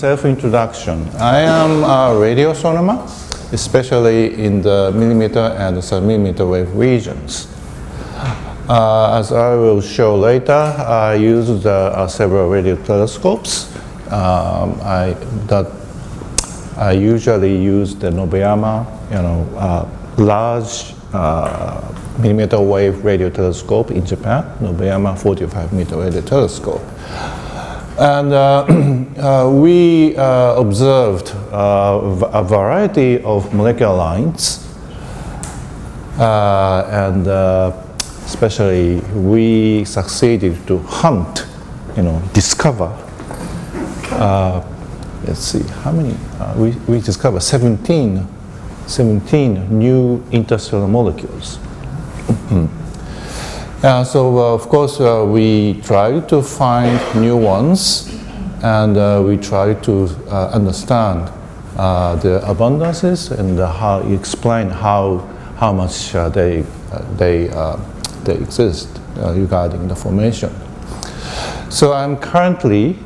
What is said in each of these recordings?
self-introduction. I am a radio astronomer, especially in the millimeter and submillimeter wave regions. As I will show later, I used several radio telescopes. I usually use the Nobeyama, large millimeter wave radio telescope in Japan, Nobeyama 45-meter radio telescope. And we observed a variety of molecular lines, and especially we succeeded to hunt, discover. Let's see, how many? We discovered 17 new interstellar molecules. So of course we try to find new ones, and we try to understand the abundances and explain how much they exist regarding the formation. So I'm currently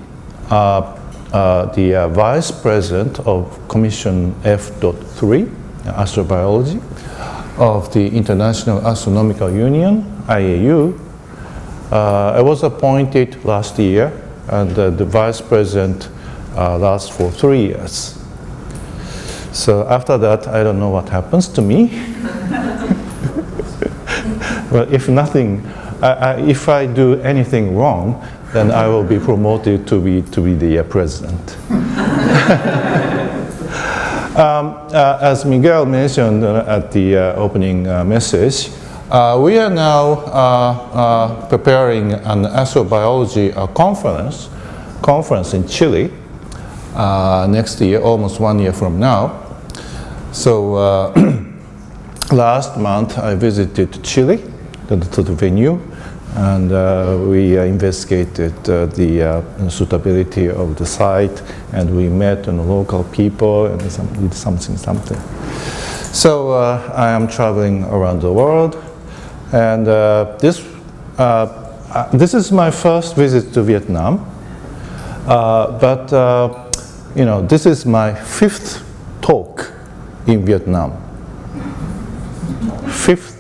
the Vice President of Commission F.3, Astrobiology, of the International Astronomical Union, IAU. I was appointed last year, and the Vice President lasts for 3 years. So after that, I don't know what happens to me. Well, if I do anything wrong, then I will be promoted to be the president. As Miguel mentioned at the opening message, we are now preparing an astrobiology conference in Chile next year, almost 1 year from now. So last month I visited Chile to the venue, and we investigated the suitability of the site, and we met local people and did something. So I am traveling around the world, and this is my first visit to Vietnam, but this is my 5th talk in Vietnam. Fifth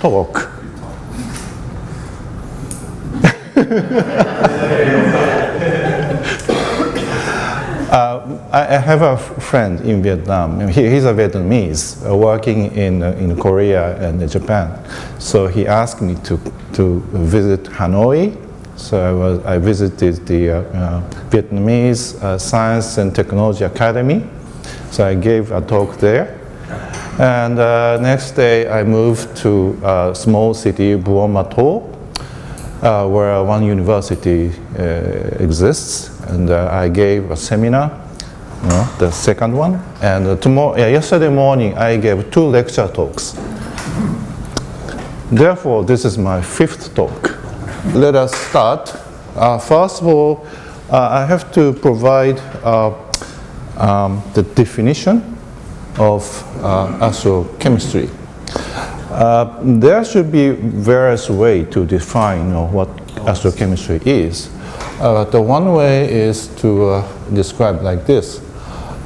talk. I have a friend in Vietnam. He's a Vietnamese working in Korea and Japan. So he asked me to visit Hanoi. So I visited the Vietnamese Science and Technology Academy. So I gave a talk there. And next day I moved to a small city, Buon Ma Thuot, where one university exists, and I gave a seminar, the second one. And yesterday morning I gave 2 lecture talks. Therefore, this is my 5th talk. Let us start. First of all, I have to provide the definition of astrochemistry. There should be various ways to define what astrochemistry is. The one way is to describe like this.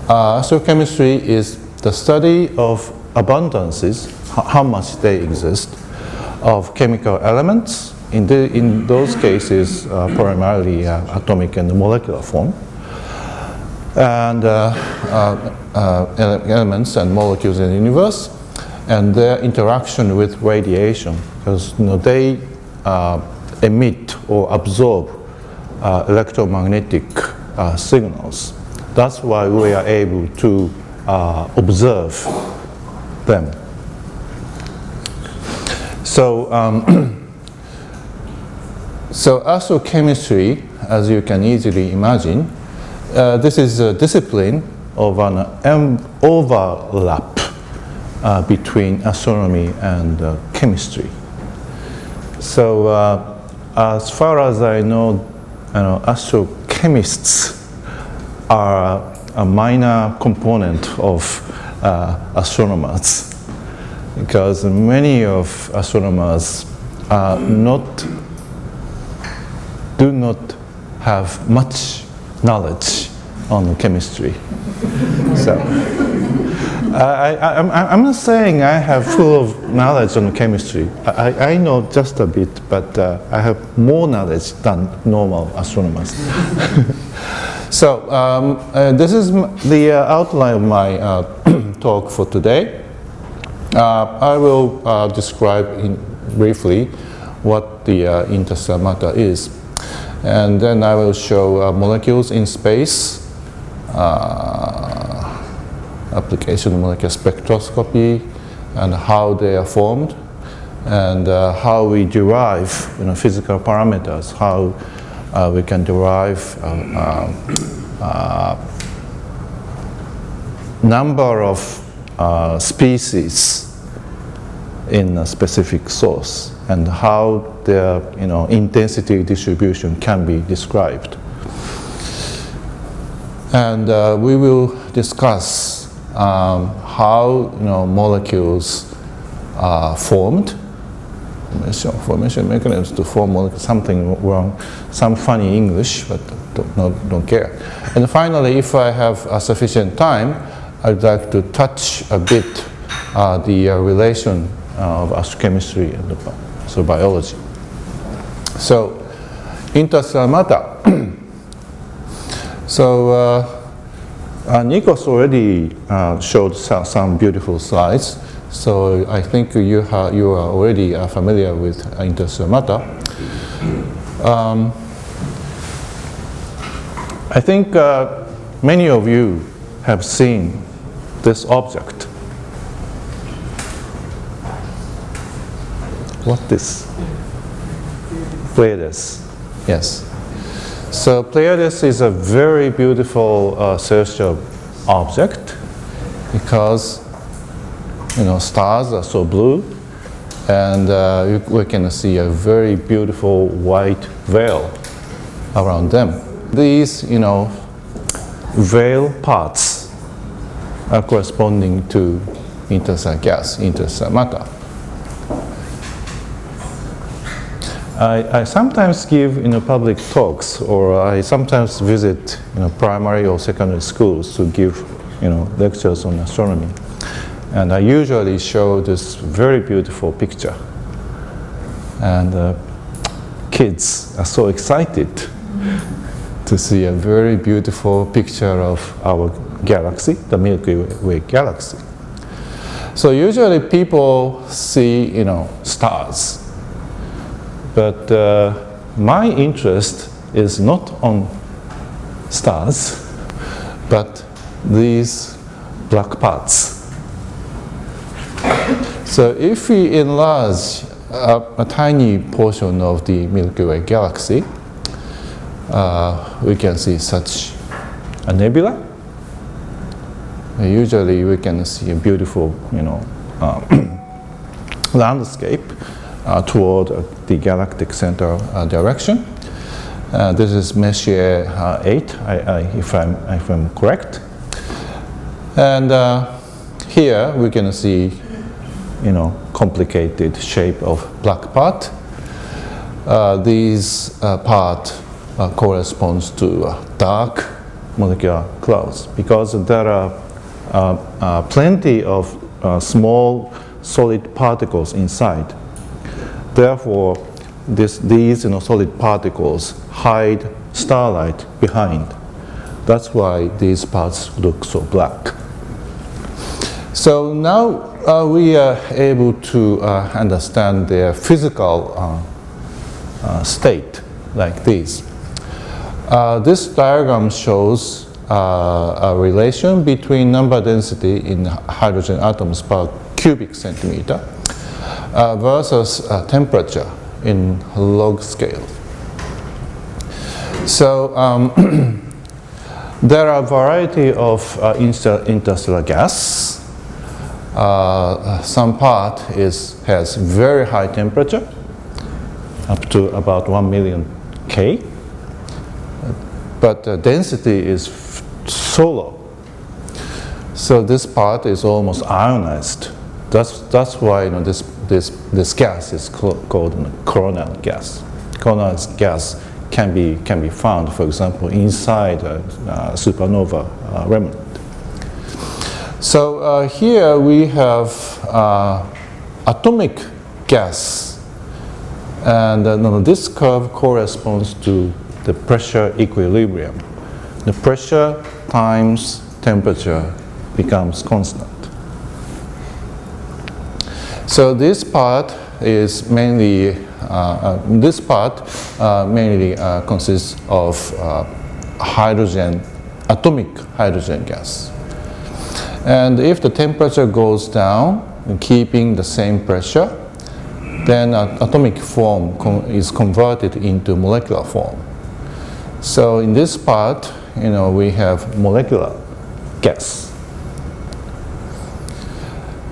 Astrochemistry is the study of abundances, how much they exist, of chemical elements, in those cases primarily atomic and molecular form, and elements and molecules in the universe, and their interaction with radiation, because they emit or absorb electromagnetic signals. That's why we are able to observe them. So, so astrochemistry, as you can easily imagine, this is a discipline of an overlap between astronomy and chemistry. So as far as I know, astrochemists are a minor component of astronomers, because many of astronomers do not have much knowledge on chemistry. So I'm not saying I have full of knowledge on chemistry. I know just a bit, but I have more knowledge than normal astronomers. So this is the outline of my talk for today. I will describe briefly what the interstellar matter is, and then I will show molecules in space, application of molecular spectroscopy, and how they are formed, and how we derive physical parameters, how we can derive number of species in a specific source, and how their intensity distribution can be described. And we will discuss how molecules are formed, formation mechanisms to form molecules, something wrong, some funny English, but don't care. And finally, if I have sufficient time, I'd like to touch a bit the relation of astrochemistry and astrobiology. So, interstellar matter. So, Nikos already showed some beautiful slides. So, I think you are already familiar with interstellar matter. I think many of you have seen this object. What is Pleiades? Yes. So Pleiades is a very beautiful celestial object because stars are so blue, and we can see a very beautiful white veil around them. These veil parts are corresponding to interstellar gas, interstellar matter. I sometimes give public talks, or I sometimes visit primary or secondary schools to give lectures on astronomy, and I usually show this very beautiful picture, and kids are so excited to see a very beautiful picture of our galaxy, the Milky Way galaxy. So usually people see stars. But my interest is not on stars, but these black parts. So if we enlarge a tiny portion of the Milky Way galaxy, we can see such a nebula. Usually we can see a beautiful, landscape toward the galactic center direction. This is Messier 8, if I'm correct. And here we can see, complicated shape of black part. These part corresponds to dark molecular clouds, because there are plenty of small solid particles inside. Therefore, these solid particles hide starlight behind. That's why these parts look so black. So now we are able to understand their physical state like this. This diagram shows a relation between number density in hydrogen atoms per cubic centimeter versus temperature in log scale. So there are a variety of interstellar gas. Some part has very high temperature, up to about 1 million K, but the density is so low. So this part is almost ionized. That's why this gas is called coronal gas. Coronal gas can be found, for example, inside a supernova remnant. So here we have atomic gas, and this curve corresponds to the pressure equilibrium. The pressure times temperature becomes constant. So this part is mainly mainly consists of atomic hydrogen gas. And if the temperature goes down, keeping the same pressure, then atomic form is converted into molecular form. So in this part, we have molecular gas.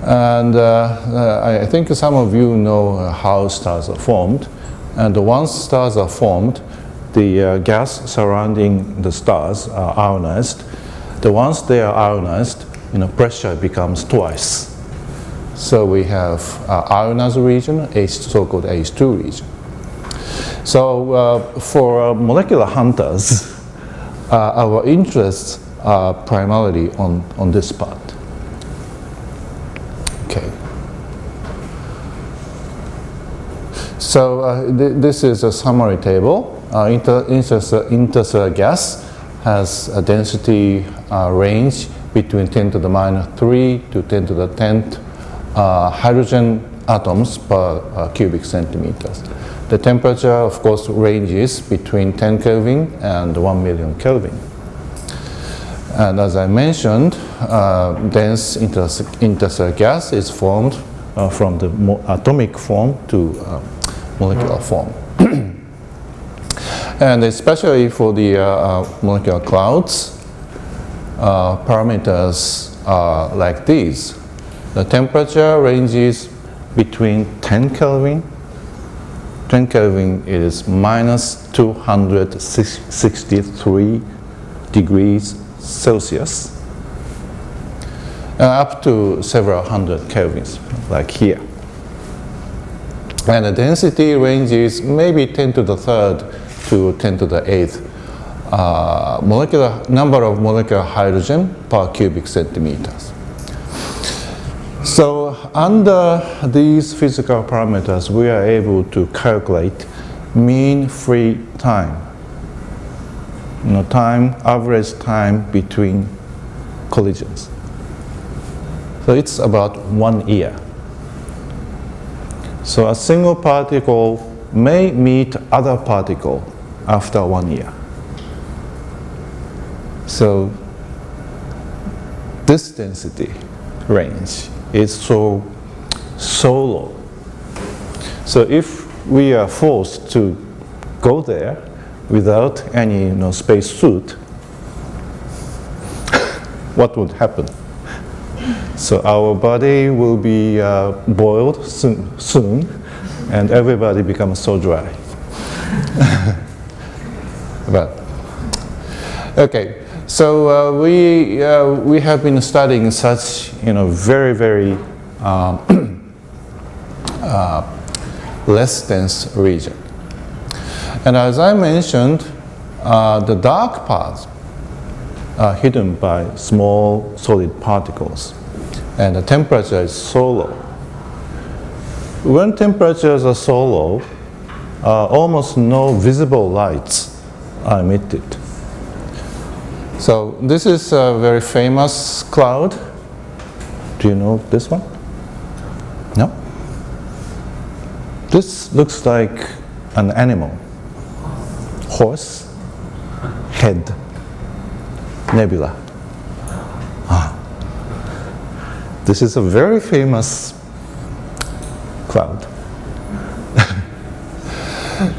And I think some of you know how stars are formed. And once stars are formed, the gas surrounding the stars are ionized. Once they are ionized, pressure becomes twice. So we have ionized region, so-called H2 region. So for molecular hunters, our interests are primarily on this part. Okay. So this is a summary table. Interstellar gas has a density range between 10 to the minus 3 to 10 to the 10th hydrogen atoms per cubic centimeters. The temperature, of course, ranges between 10 Kelvin and 1 million Kelvin. And as I mentioned, dense interstellar gas is formed from the atomic form to molecular form. And especially for the molecular clouds, parameters are like these. The temperature ranges between 10 Kelvin. 10 Kelvin is minus 263 degrees Celsius, up to several hundred kelvins, like here. And the density ranges maybe 10 to the third to 10 to the eighth number of molecular hydrogen per cubic centimeters. So under these physical parameters, we are able to calculate mean free time. Average time between collisions. So it's about 1 year. So a single particle may meet other particle after 1 year. So this density range is so low. So if we are forced to go there without any space suit, what would happen? So our body will be boiled soon, and everybody becomes so dry. But okay, so we have been studying such very less dense region. And as I mentioned, the dark parts are hidden by small solid particles, and the temperature is so low. When temperatures are so low, almost no visible lights are emitted. So this is a very famous cloud. Do you know this one? No? This looks like an animal. Horse, head, nebula. This is a very famous cloud.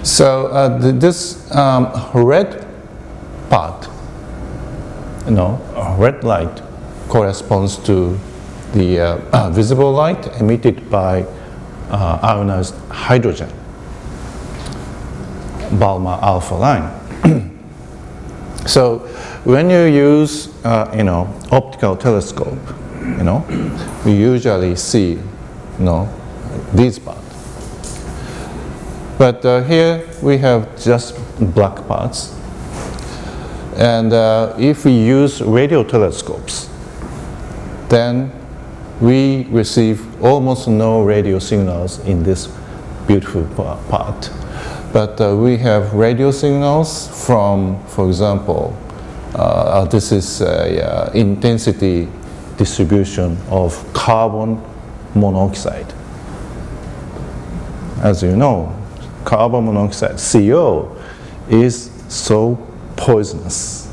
So this red part, red light corresponds to the visible light emitted by ionized hydrogen, Balmer alpha line. So when you use optical telescope, we usually see these parts. But here we have just black parts. And if we use radio telescopes, then we receive almost no radio signals in this beautiful part. But we have radio signals from, for example, this is intensity distribution of carbon monoxide. As you know, carbon monoxide, CO, is so poisonous.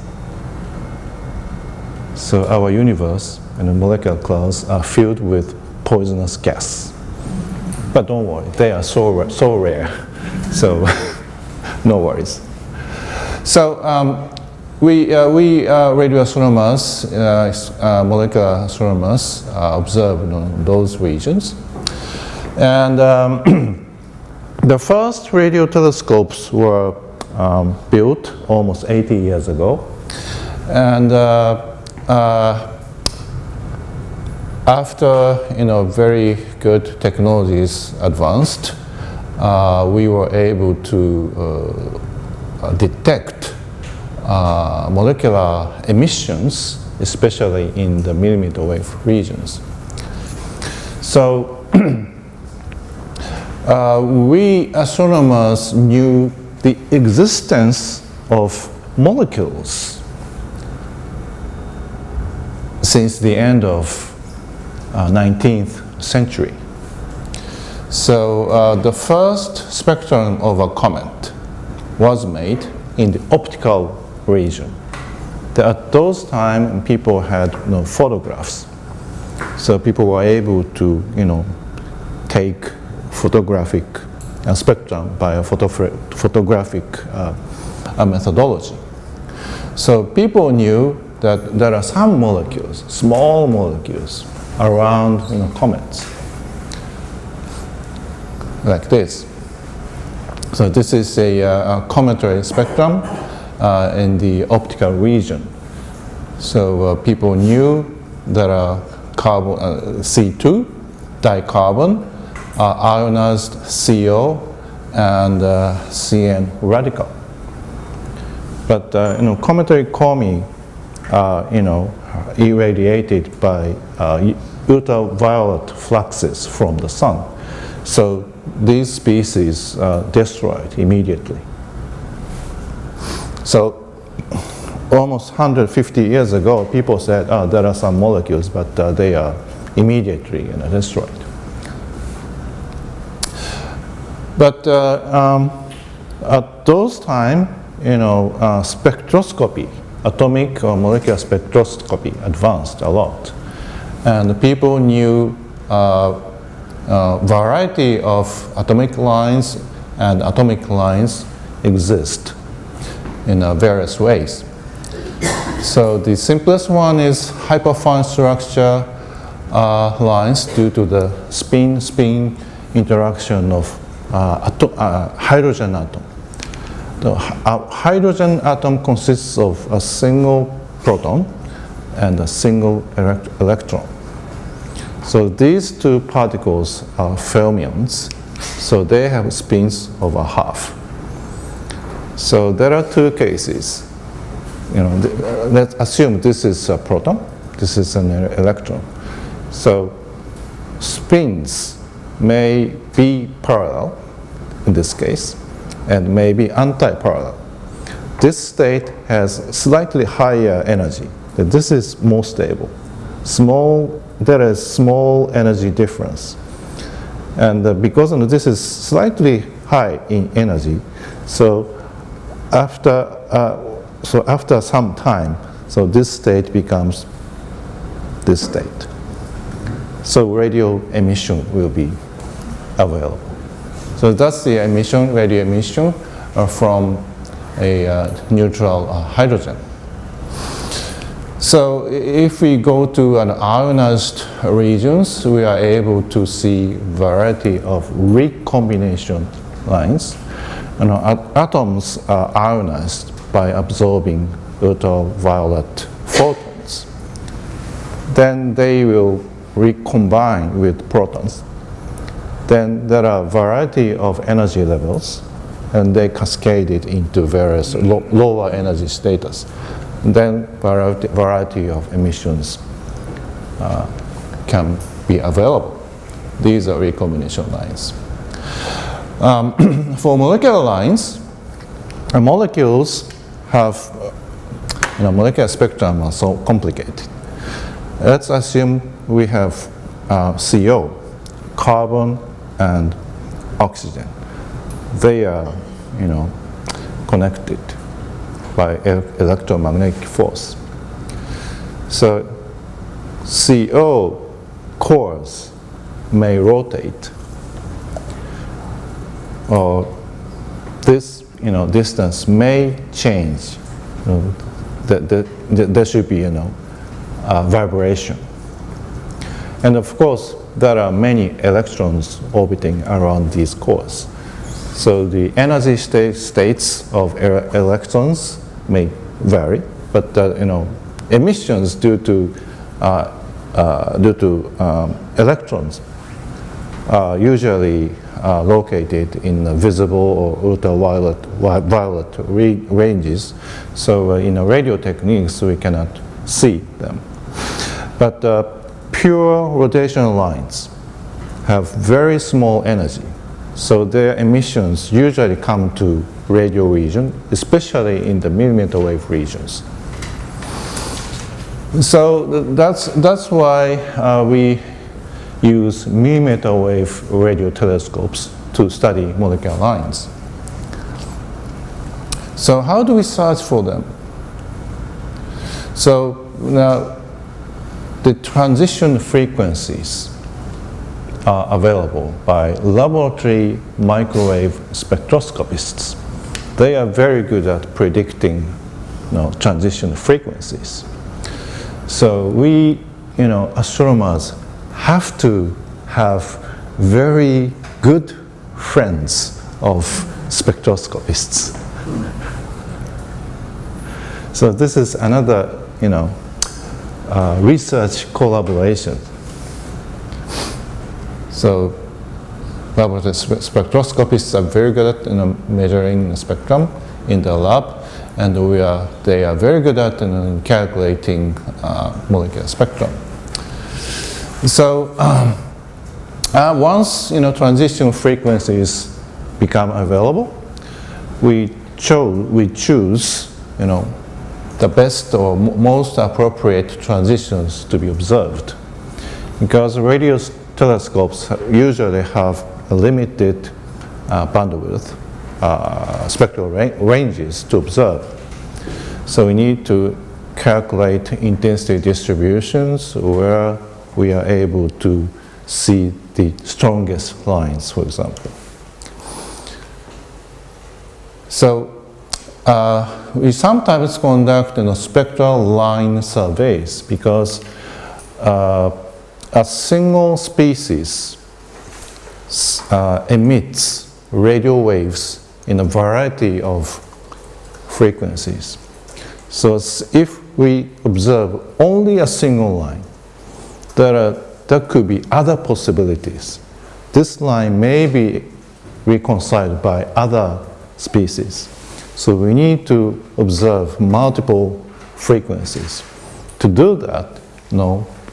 So our universe and the molecular clouds are filled with poisonous gas. But don't worry, they are so rare. So no worries. So we radio astronomers, molecular astronomers, observe those regions. And the first radio telescopes were built almost 80 years ago. And after very good technologies advanced, we were able to detect molecular emissions, especially in the millimeter wave regions. So we astronomers knew the existence of molecules since the end of 19th century. So the first spectrum of a comet was made in the optical region. At those times, people had photographs. So people were able to take photographic spectrum by a photographic methodology. So people knew that there are some molecules, small molecules, around comets, like this. So this is a cometary spectrum in the optical region. So people knew there are carbon, C2, dicarbon, ionized CO, and CN radical. But cometary chromi are irradiated by ultraviolet fluxes from the sun. So these species are destroyed immediately. So almost 150 years ago, people said, there are some molecules, but they are immediately destroyed. But at those times, spectroscopy, atomic or molecular spectroscopy advanced a lot. And people knew variety of atomic lines, and atomic lines exist in various ways. So the simplest one is hyperfine structure lines due to the spin-spin interaction of hydrogen atom. The hydrogen atom consists of a single proton and a single electron. So these two particles are fermions, so they have spins of a half. So there are two cases. Let's assume this is a proton, this is an electron. So spins may be parallel in this case, and may be anti-parallel. This state has slightly higher energy. This is more stable. There is small energy difference. And because this is slightly high in energy, so after some time, so this state becomes this state. So radio emission will be available. So that's the emission, radio emission from a neutral hydrogen. So if we go to an ionized regions, we are able to see variety of recombination lines. Atoms are ionized by absorbing ultraviolet photons. Then they will recombine with protons. then there are a variety of energy levels, and they cascade it into various lower energy status. Then variety of emissions can be available. These are recombination lines. For molecular lines, molecules have, molecular spectrum are so complicated. Let's assume we have CO, carbon and oxygen. They are, connected by electromagnetic force. So CO cores may rotate, or this distance may change. There should be vibration. And of course, there are many electrons orbiting around these cores. So the energy states of electrons may vary, but emissions due to electrons are usually located in visible or ultraviolet ranges. So in radio techniques, we cannot see them. But pure rotational lines have very small energy. So their emissions usually come to radio region, especially in the millimeter wave regions. So that's why we use millimeter wave radio telescopes to study molecular lines. So how do we search for them? So now the transition frequencies are available by laboratory microwave spectroscopists. They are very good at predicting transition frequencies. So we, astronomers have to have very good friends of spectroscopists. So this is another, research collaboration. So laboratory spectroscopists are very good at measuring the spectrum in the lab, and they are very good at calculating molecular spectrum. So once transition frequencies become available, we choose the best or most appropriate transitions to be observed, because radio telescopes usually have a limited bandwidth, spectral ranges to observe. So we need to calculate intensity distributions where we are able to see the strongest lines, for example. So we sometimes conduct spectral line surveys, because a single species emits radio waves in a variety of frequencies. So if we observe only a single line, there could be other possibilities. This line may be reconciled by other species. So we need to observe multiple frequencies. To do that,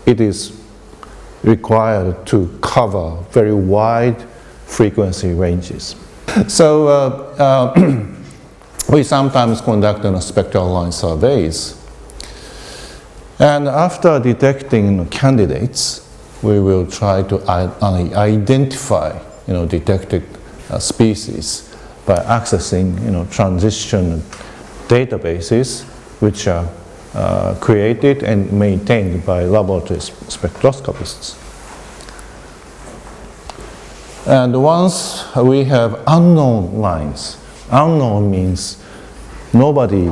it is required to cover very wide frequency ranges. So we sometimes conduct spectral line surveys. And after detecting candidates, we will try to identify detected species by accessing transition databases, which are created and maintained by laboratory spectroscopists. And once we have unknown lines, unknown means nobody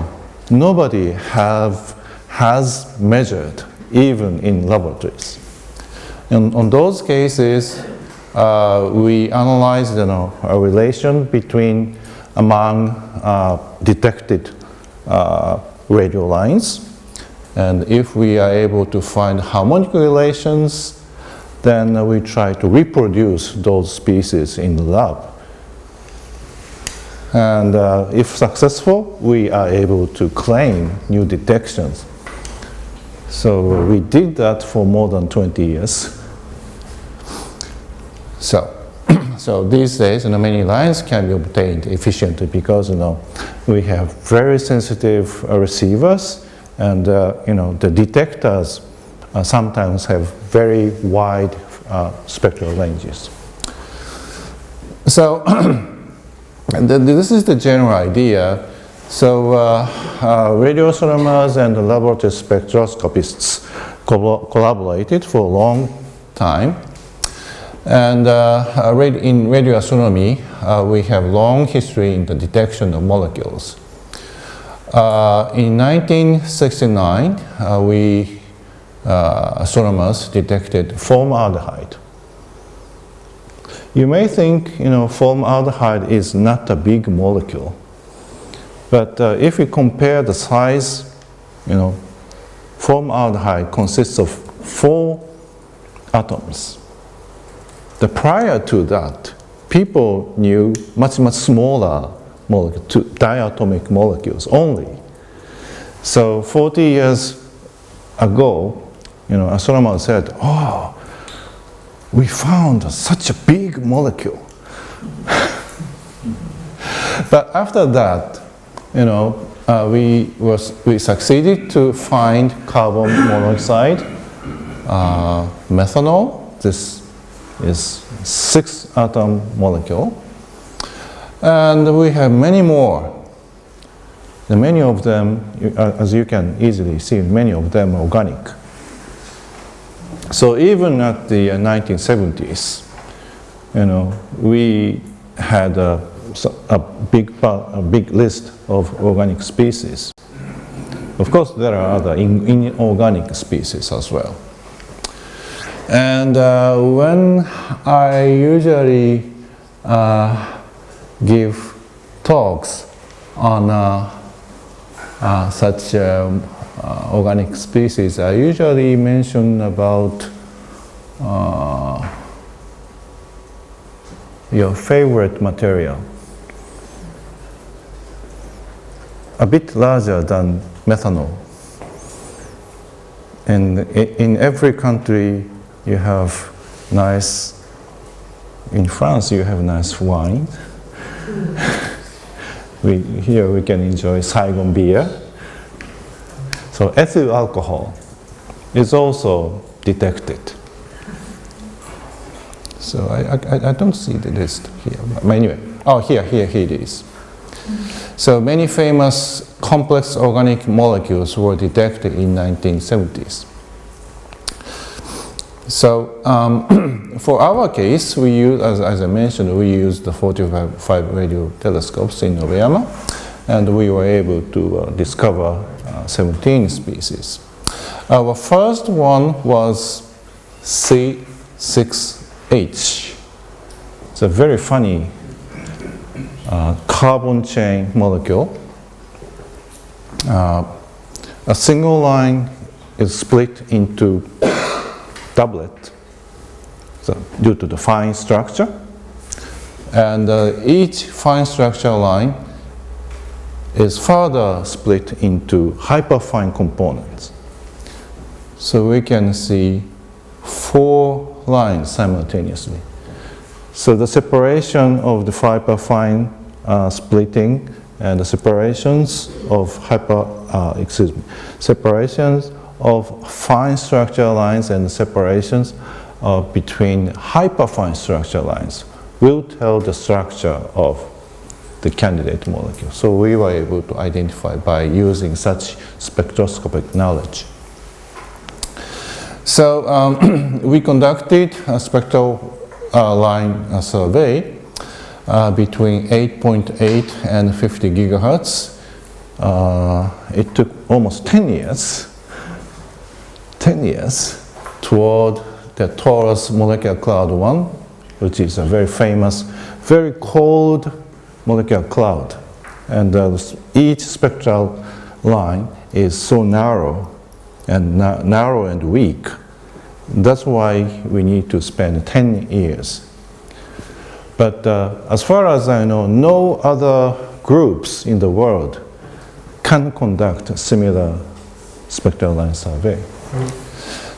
has measured, even in laboratories. And on those cases, we analyze a relation among detected radio lines. And if we are able to find harmonic relations, then we try to reproduce those species in the lab. And if successful, we are able to claim new detections. So we did that for more than 20 years. So these days, many lines can be obtained efficiently because we have very sensitive receivers, and the detectors sometimes have very wide spectral ranges. So this is the general idea. So radio astronomers and laboratory spectroscopists collaborated for a long time. And in radio astronomy, we have long history in the detection of molecules. In 1969, we astronomers detected formaldehyde. You may think, formaldehyde is not a big molecule, but if you compare the size, formaldehyde consists of 4 atoms. Prior to that, people knew much smaller molecules, diatomic molecules only. So 40 years ago, astronomers said, "Oh, we found such a big molecule." But after that, we succeeded to find carbon monoxide, methanol. This is 6-atom molecule, and we have many more. And many of them, as you can easily see, many of them are organic. So even at the 1970s, we had a big list of organic species. Of course, there are other inorganic species as well. And when I usually give talks on such organic species, I usually mention about your favorite material. A bit larger than methanol. And in every country, you have in France you have nice wine. Here we can enjoy Saigon beer. So ethyl alcohol is also detected. So I don't see the list here. But anyway, here it is. So many famous complex organic molecules were detected in 1970s. So for our case, we use, as I mentioned, we used the 45 radio telescopes in Nobayama, and we were able to discover 17 species. Our first one was C6H. It's a very funny carbon chain molecule. A single line is split into doublet, so due to the fine structure, and each fine structure line is further split into hyperfine components. So we can see 4 lines simultaneously. So the separation of the hyperfine splitting and the separations of separations of fine structure lines and the separations between hyperfine structure lines will tell the structure of the candidate molecule. So we were able to identify by using such spectroscopic knowledge. So we conducted a spectral line survey between 8.8 and 50 gigahertz. It took almost 10 years toward the Taurus molecular cloud 1, which is a very famous, very cold molecular cloud. And each spectral line is so narrow and weak That's why we need to spend 10 years. But as far as I know, no other groups in the world can conduct a similar spectral line survey.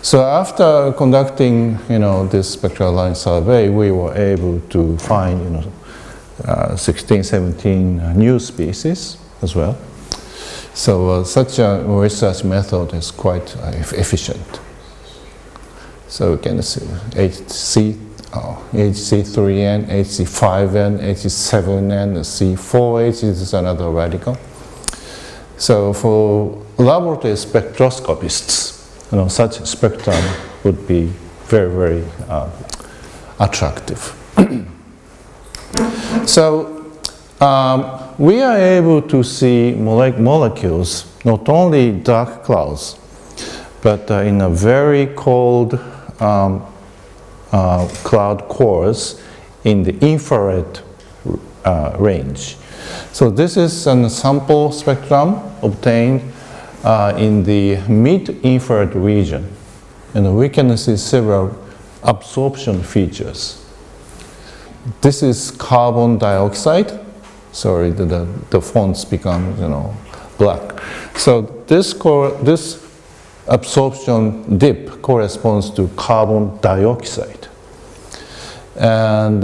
So after conducting, this spectral line survey, we were able to find, 16, 17 new species as well. So such a research method is quite efficient. So we can see HC3N, HC5N, HC7N, C4H is another radical. So for laboratory spectroscopists, such spectrum would be very, very attractive. So we are able to see molecules, not only dark clouds, but in a very cold cloud cores in the infrared range. So this is a sample spectrum obtained in the mid-infrared region, and we can see several absorption features. This is carbon dioxide. Sorry, the fonts become black. So this absorption dip corresponds to carbon dioxide, and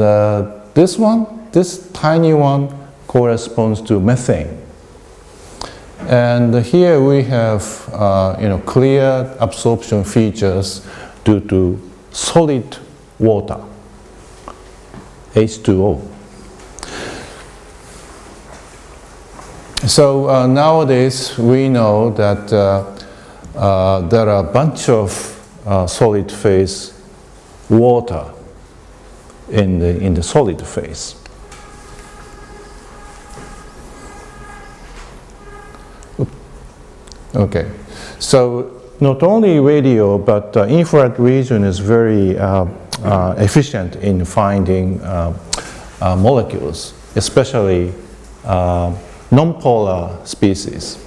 this tiny one corresponds to methane. And here we have clear absorption features due to solid water, H2O. So nowadays we know that there are a bunch of solid phase water in the solid phase. Okay, so not only radio, but infrared region is very efficient in finding molecules, especially non-polar species.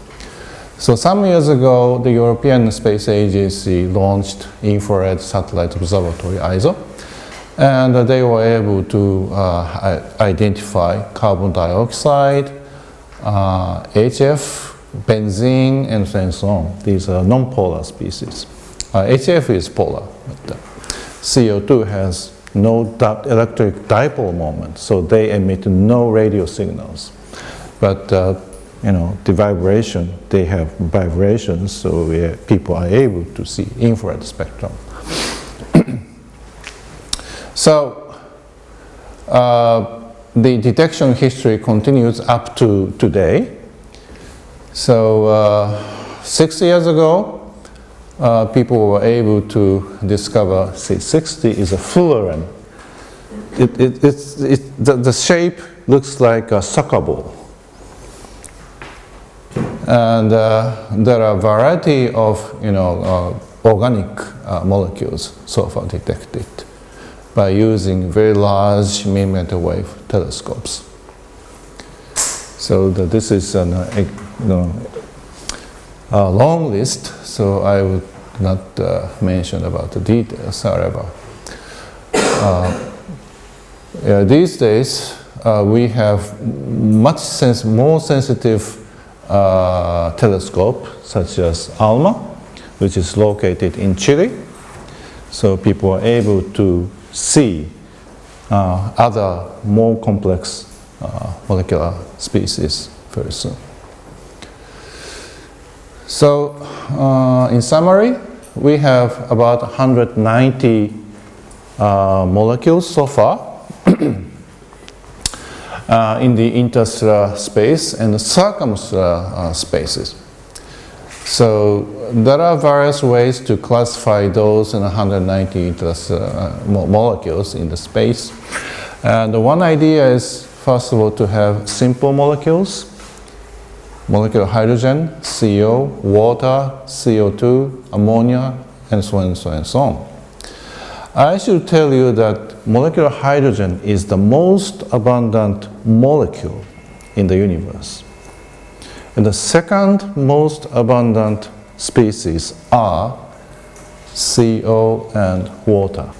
So some years ago, the European Space Agency launched Infrared Satellite Observatory, ISO, and they were able to identify carbon dioxide, HF, benzene, and so on. These are non-polar species. HF is polar, but CO2 has no electric dipole moment, so they emit no radio signals. But the vibration, they have vibrations, so people are able to see infrared spectrum. So the detection history continues up to today. So 6 years ago, people were able to discover C60 is a fullerene. The shape looks like a soccer ball. And there are a variety of organic molecules so far detected by using very large millimeter wave telescopes. So this is a long list, so I would not mention about the details. However, these days we have much more sensitive telescope, such as ALMA, which is located in Chile. So people are able to see other more complex molecular species very soon. So in summary, we have about 190 molecules so far in the interstellar space and the circumstellar spaces. So there are various ways to classify those 190 interstellar molecules in the space. And one idea is, first of all, to have simple molecules, molecular hydrogen, CO, water, CO2, ammonia, and so on and so on and so on. I should tell you that molecular hydrogen is the most abundant molecule in the universe. And the second most abundant species are CO, and water.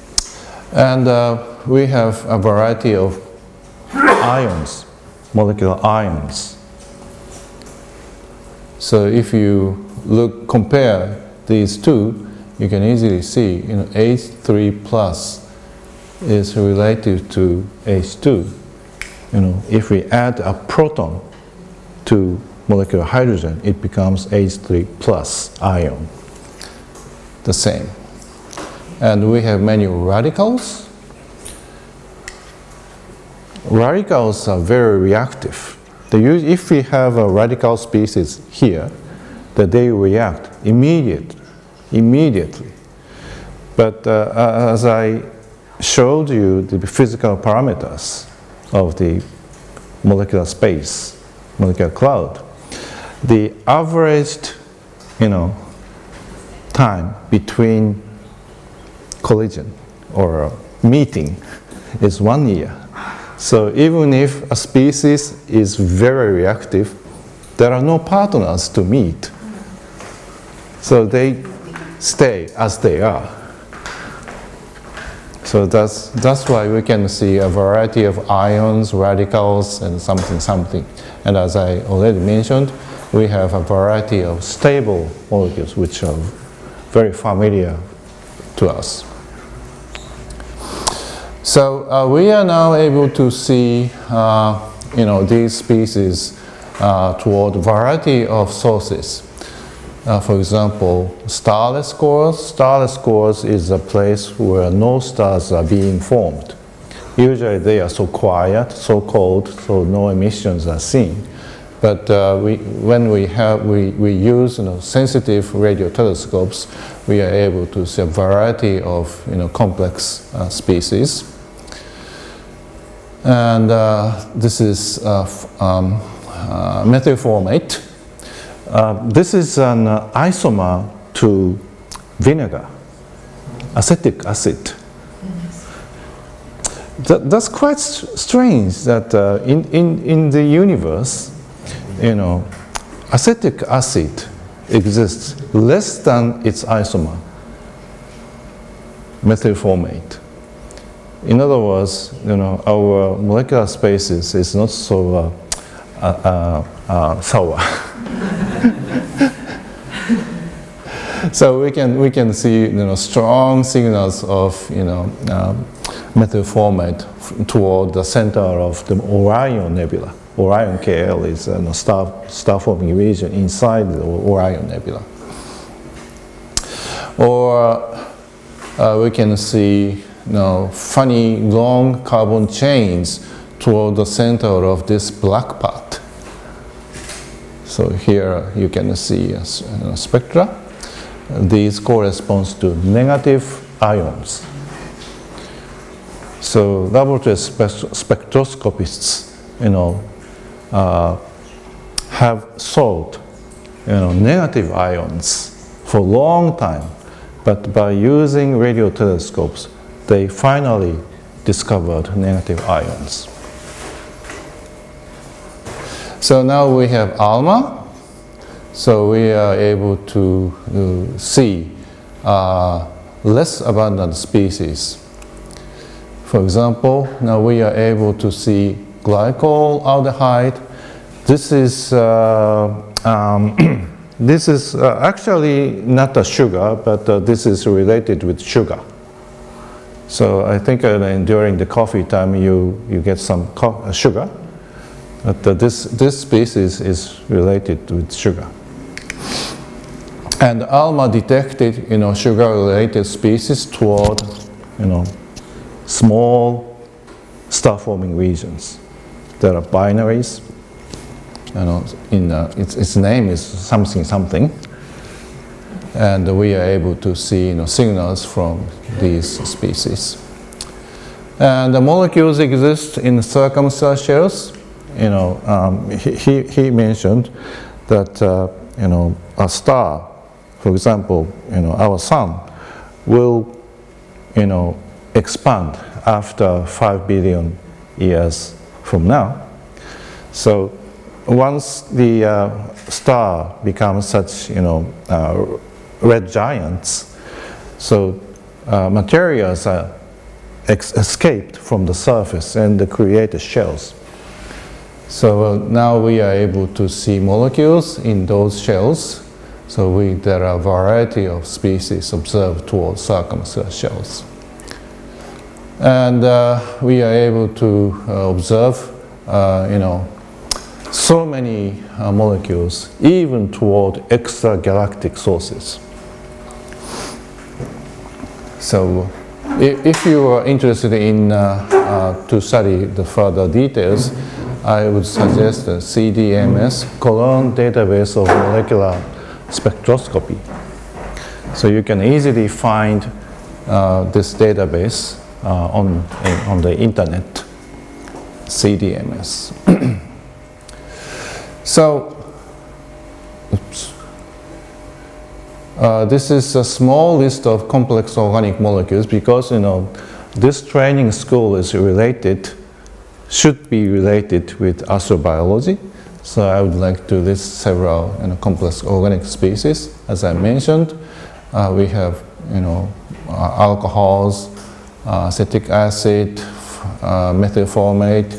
And we have a variety of ions, molecular ions. So if you compare these two, you can easily see, H3 plus is related to H2. If we add a proton to molecular hydrogen, it becomes H3 plus ion, the same. And we have many radicals. Radicals are very reactive. If we have a radical species here, that they react immediately. But as I showed you the physical parameters of the molecular space, molecular cloud, the averaged, time between collision or meeting is 1 year. So even if a species is very reactive, there are no partners to meet. So they stay as they are. So that's why we can see a variety of ions, radicals, and something. And as I already mentioned, we have a variety of stable molecules which are very familiar to us. So we are now able to see, these species toward a variety of sources. For example, starless cores. Starless cores is a place where no stars are being formed. Usually they are so quiet, so cold, so no emissions are seen. But when we use sensitive radio telescopes, we are able to see a variety of complex species. And this is methylformate. This is an isomer to vinegar, acetic acid. That's quite strange that in the universe, acetic acid exists less than its isomer, methylformate. In other words, our molecular spaces is not so sour. So we can see strong signals of methylformate toward the center of the Orion Nebula. Orion KL is a star-forming region inside the Orion Nebula. Or we can see funny long carbon chains toward the center of this black part. So here you can see a spectra. These correspond to negative ions. So laboratory spectroscopists, have solved, negative ions for a long time, but by using radio telescopes, they finally discovered negative ions. So now we have ALMA. So we are able to see less abundant species. For example, now we are able to see glycolaldehyde. This is actually not a sugar, but this is related with sugar. So I think during the coffee time you get some sugar, but this species is related with sugar. And ALMA detected, sugar-related species toward, small star-forming regions. There are binaries. Its name is something, and we are able to see, signals from these species. And the molecules exist in circumstellar shells. He mentioned that a star, for example, our sun, will, expand after 5 billion years from now. So once the star becomes such, red giants, So materials are escaped from the surface and they create shells. So now we are able to see molecules in those shells. So there are a variety of species observed towards circumstellar shells. And we are able to observe, so many molecules, even toward extragalactic sources. So if you are interested in to study the further details, I would suggest the CDMS, Cologne Database of Molecular Spectroscopy. So you can easily find this database on the internet, CDMS. So, oops. This is a small list of complex organic molecules because this training school is should be related with astrobiology. So I would like to list several complex organic species. As I mentioned, we have alcohols, acetic acid, methylformate,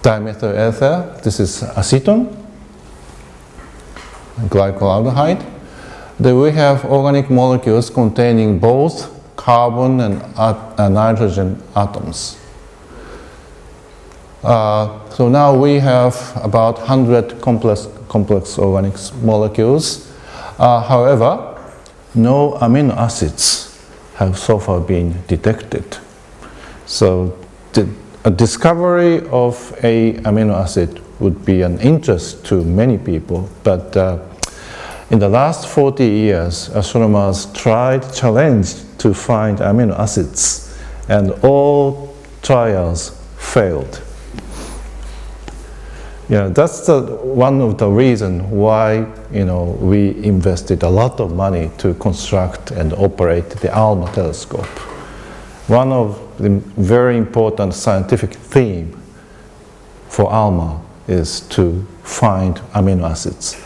dimethyl ether. This is acetone, glycolaldehyde. Then we have organic molecules containing both carbon and nitrogen atoms. So now we have about 100 complex organic molecules. However, no amino acids have so far been detected. So a discovery of a amino acid would be an interest to many people, but in the last 40 years, astronomers challenged to find amino acids, and all trials failed. That's one of the reasons why we invested a lot of money to construct and operate the ALMA telescope. One of the very important scientific theme for ALMA is to find amino acids.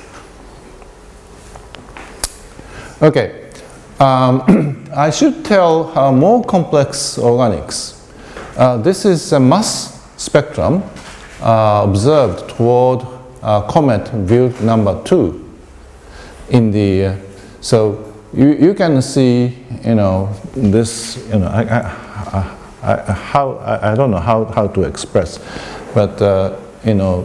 Okay, I should tell more complex organics. This is a mass spectrum observed toward comet Wild number 2 in the so you can see this I don't know how to express, but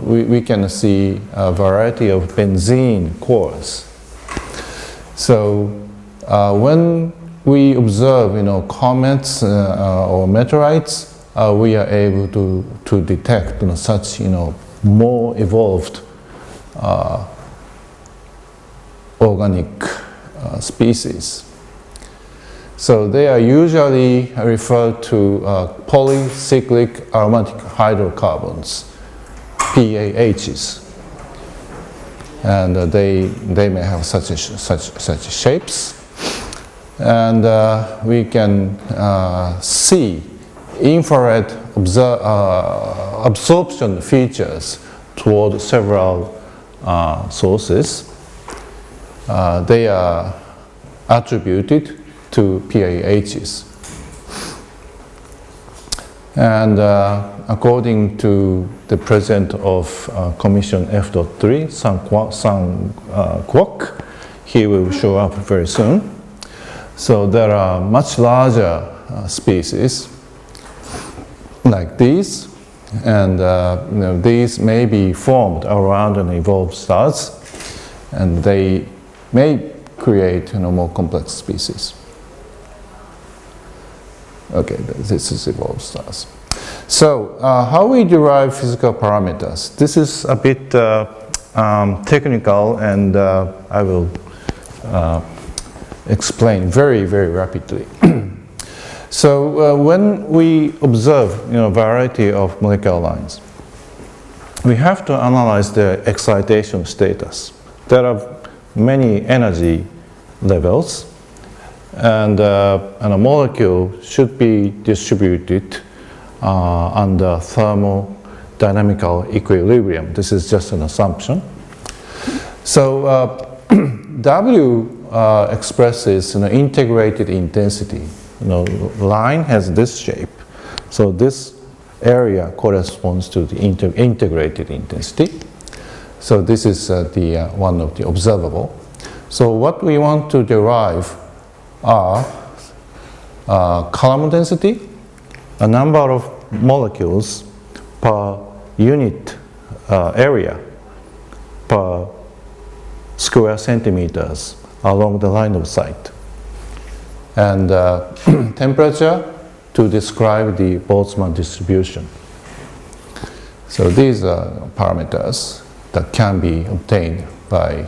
we can see a variety of benzene cores. So when we observe comets or meteorites, we are able to detect such more evolved organic species. So they are usually referred to polycyclic aromatic hydrocarbons, PAHs, and they may have such shapes, and we can see infrared absorption features toward several sources. They are attributed to PAHs. And according to the president of Commission F.3, Sang Kwok, he will show up very soon. So there are much larger species like these, and these may be formed around an evolved stars, and they may create more complex species. Okay, this is evolved stars. So how we derive physical parameters? This is a bit technical, and I will explain very, very rapidly. So when we observe a variety of molecular lines, we have to analyze their excitation status. There are many energy levels, and a molecule should be distributed under thermodynamical equilibrium. This is just an assumption. So W expresses integrated intensity. Line has this shape. So this area corresponds to the integrated intensity. So this is the one of the observable. So what we want to derive are Coulomb density, a number of molecules per unit area per square centimeters along the line of sight, and temperature to describe the Boltzmann distribution. So these are parameters that can be obtained by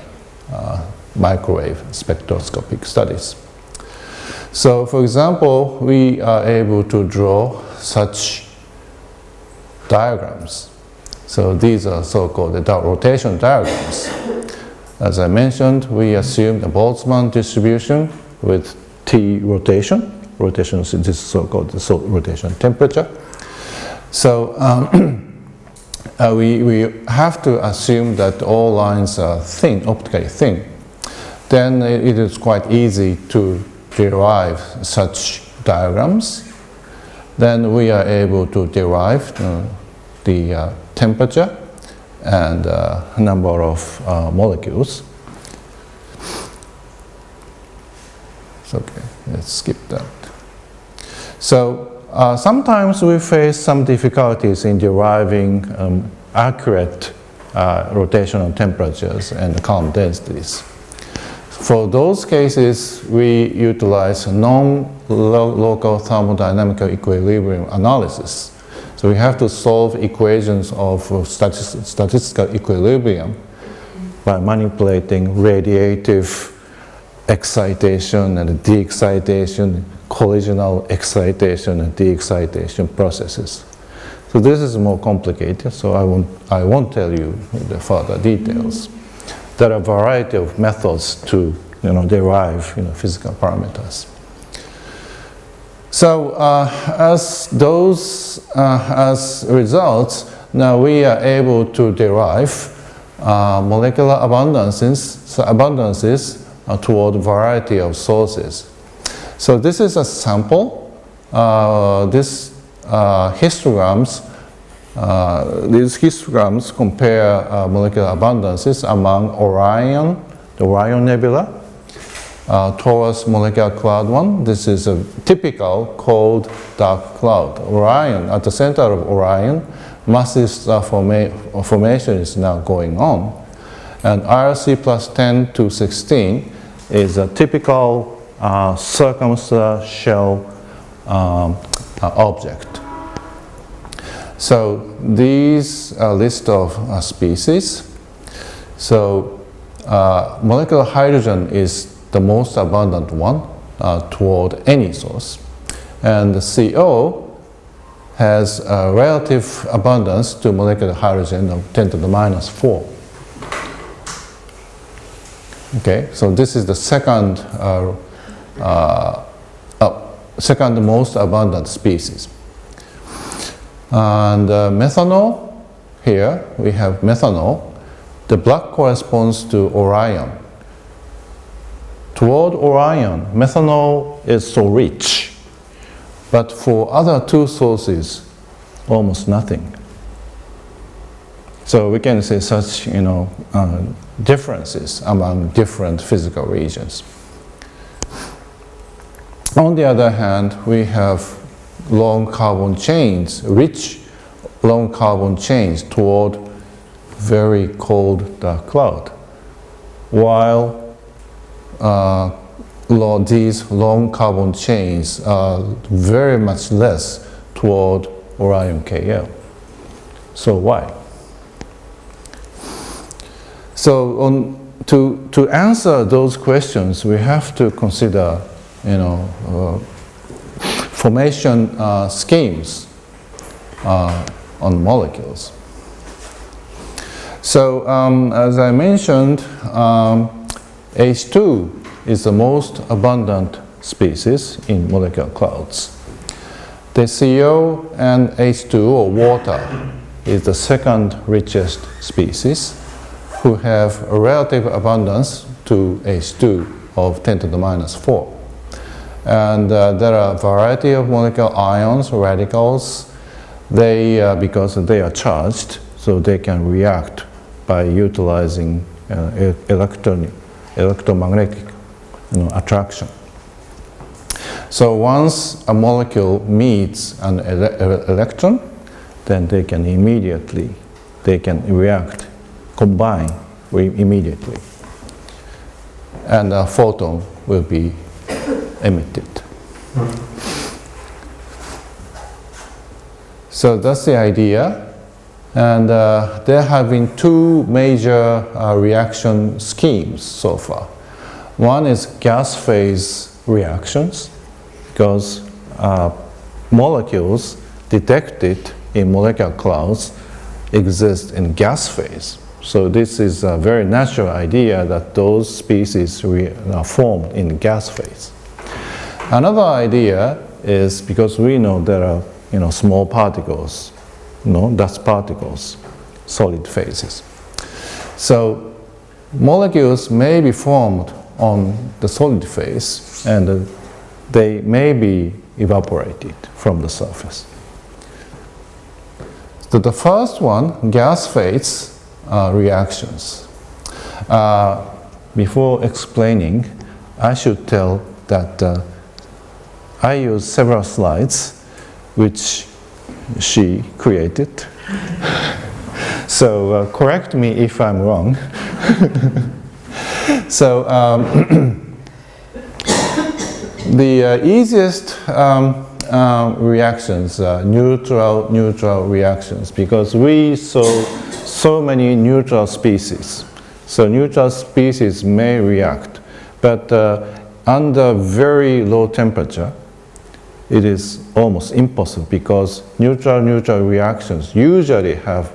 microwave spectroscopic studies. So for example, we are able to draw such diagrams. So these are so-called rotation diagrams. As I mentioned, we assume the Boltzmann distribution with T rotation. Rotation is this so-called rotation temperature. So we have to assume that all lines are thin, optically thin. Then it is quite easy to derive such diagrams. Then we are able to derive the temperature and number of molecules. It's okay, let's skip that. So sometimes we face some difficulties in deriving accurate rotational temperatures and Coulomb densities. For those cases, we utilize non-local thermodynamical equilibrium analysis. So we have to solve equations of statistical equilibrium by manipulating radiative excitation and de-excitation, collisional excitation and de-excitation processes. So this is more complicated, so I won't tell you the further details. There are a variety of methods to derive physical parameters. So as results, now we are able to derive molecular abundances toward a variety of sources. So this is a sample. These histograms compare molecular abundances among Orion, the Orion Nebula, Taurus molecular cloud 1. This is a typical cold dark cloud. Orion, at the center of Orion, massive star formation is now going on. And IRC plus 10 to 16 is a typical circumstellar shell object. So these are a list of species. So molecular hydrogen is the most abundant one toward any source. And the CO has a relative abundance to molecular hydrogen of 10 to the minus 4. Okay, so this is the second most abundant species. And methanol, here we have methanol. The black corresponds to Orion. Toward Orion, methanol is so rich, but for other two sources, almost nothing. So we can see such, differences among different physical regions. On the other hand, we have long carbon chains, rich long carbon chains toward very cold dark cloud, while these long carbon chains are very much less toward Orion KL. So why? So to answer those questions, we have to consider, formation schemes on molecules. So as I mentioned, H2 is the most abundant species in molecular clouds. The CO and H2, or water, is the second richest species, who have a relative abundance to H2 of 10 to the minus 4. And there are a variety of molecular ions, radicals. They, because they are charged, so they can react by utilizing electromagnetic attraction. So once a molecule meets an electron, then they can immediately, react, combine immediately. And a photon will be emitted. So that's the idea. And there have been two major reaction schemes so far. One is gas phase reactions, because molecules detected in molecular clouds exist in gas phase. So this is a very natural idea that those species are formed in gas phase. Another idea is because we know there are small particles, dust particles, solid phases. So molecules may be formed on the solid phase and they may be evaporated from the surface. So the first one, gas phase reactions. Before explaining, I should tell that I use several slides which she created. So correct me if I'm wrong. So the easiest reactions are neutral reactions, because we saw so many neutral species. So neutral species may react, but under very low temperature, it is almost impossible, because neutral reactions usually have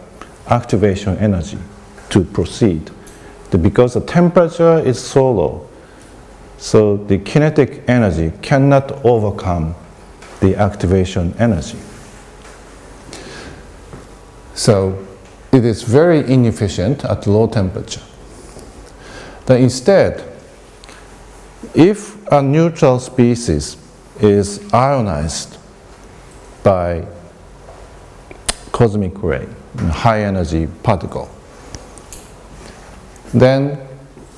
activation energy to proceed. Because the temperature is so low, so the kinetic energy cannot overcome the activation energy. So it is very inefficient at low temperature. Then instead, if a neutral species is ionized by cosmic ray, high energy particle, then,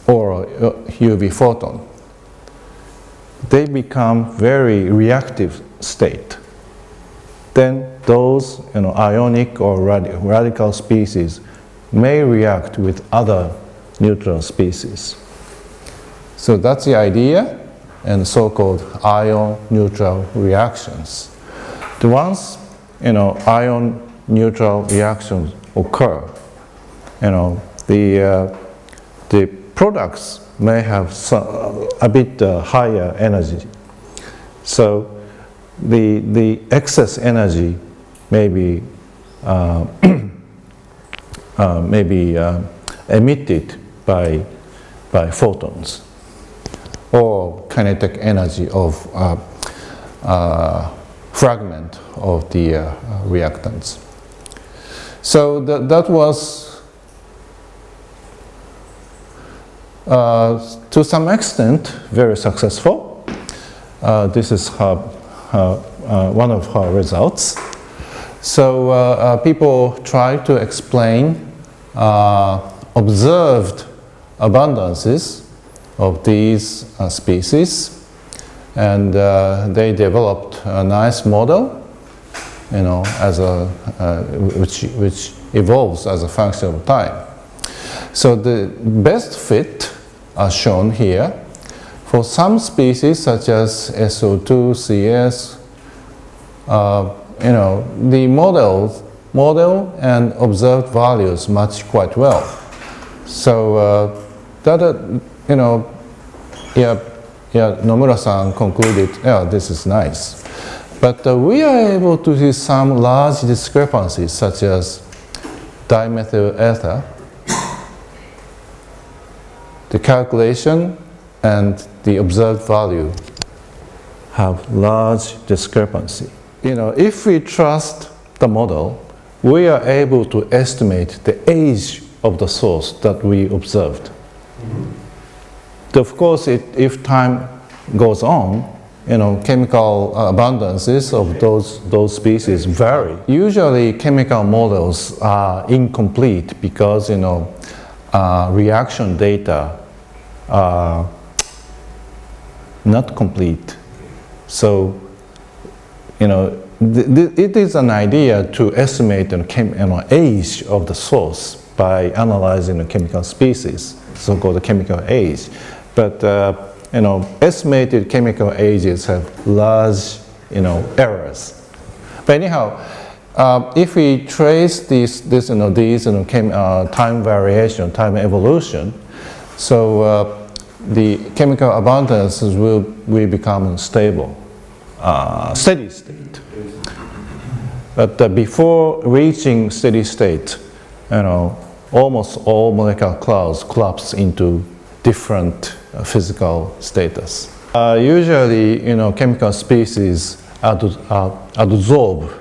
or UV photon, they become very reactive state. Then those ionic or radical species may react with other neutral species. So that's the idea, and so-called ion-neutral reactions. Once ion-neutral reactions occur, the products may have a bit higher energy. So the excess energy may be emitted by photons, or kinetic energy of fragment of the reactants. So that was to some extent very successful. This is one of her results. So people try to explain observed abundances of these species, and they developed a nice model, as which evolves as a function of time. So the best fit are shown here. For some species such as SO2, CS, the model and observed values match quite well. So Nomura-san concluded, this is nice. But we are able to see some large discrepancies, such as dimethyl ether. The calculation and the observed value have large discrepancy. If we trust the model, we are able to estimate the age of the source that we observed. of course, if time goes on, chemical abundances of those species vary. Usually, chemical models are incomplete because reaction data are not complete. So, it is an idea to estimate the age of the source by analyzing the chemical species, so-called chemical age. But estimated chemical ages have large, errors. But anyhow, if we trace these time variation, time evolution, so the chemical abundances will become stable, steady state. But before reaching steady state, almost all molecular clouds collapse into different physical status. Usually, chemical species are absorbed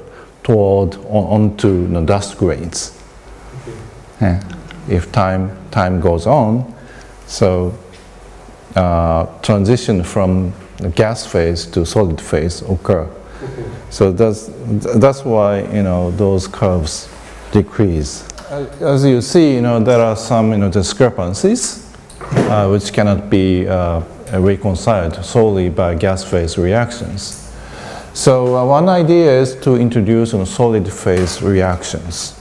onto dust grains. Okay. If time goes on, so transition from the gas phase to solid phase occur. Okay. So that's why those curves decrease. As you see, there are some discrepancies which cannot be reconciled solely by gas phase reactions. So one idea is to introduce solid phase reactions.